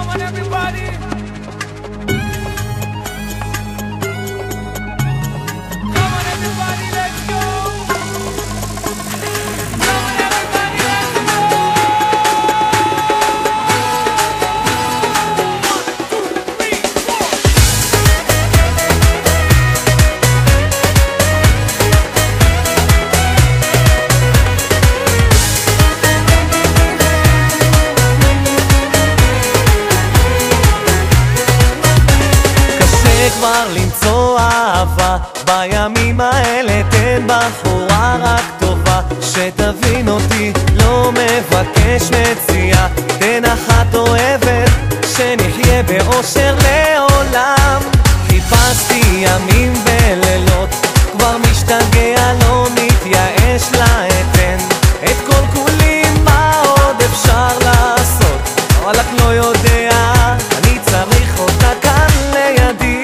on everybody. Come on everybody, let's go. Come on everybody, let's go. 1, 2, 3, 4. כבר למצוא אהבה בימים האלה, תן בחורה רק טובה שתבין אותי, לא מבקש מציאה, תן אחת אוהבת שנחיה באושר לעולם. חיפשתי ימים ולילות, כבר משתגע, לא מתייאש, לאתן את כל כולי, מה עוד אפשר לעשות? וואלק לא יודע, אני צריך אותה כאן לידי.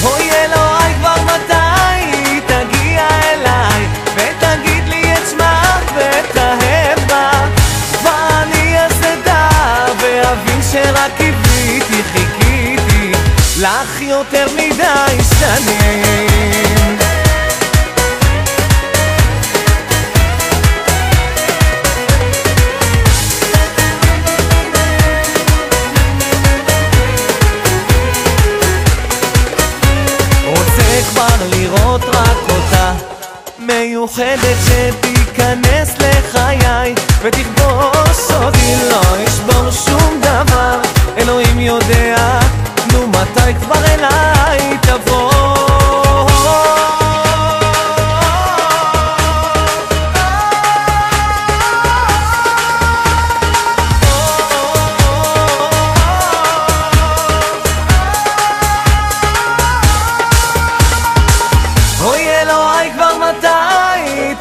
אוי אלוהי, כבר מתי תגיע אליי ותגיד לי את שמה ותאהב בה, ואני אסדה ואבין שרק קיוויתי, חיכיתי לך יותר מדי שנים. כבר לראות רק אותה מיוחדת שתיכנס לחיי ותכבוש אותי, לא ישבור שום דבר, אלוהים יודע, נו מתי כבר אליי תבוא.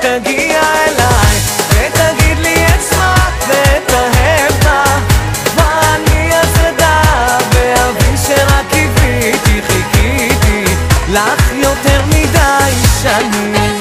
תגיע אליי ותגיד לי את שמה ותאהב בה, ואני אסדה ואבין שרק קיוויתי, חיכיתי לך יותר מדי שנים.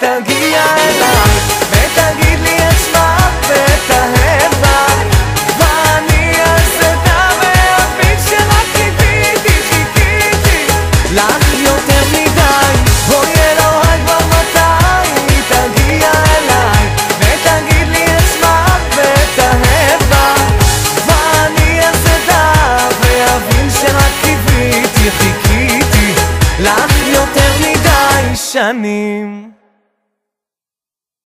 תגיע אליי ותגיד לי את שמה ותאהב בה, ואני אסדה ואבין שרק קיוויתי, חיכיתי לך יותר מדי. אוי אלוהי, כבר מתי תגיע אליי ותגיד לי את שמה ותאהב בה, ואני אסדה ואבין שרק קיוויתי, חיכיתי לך יותר מדי שנים.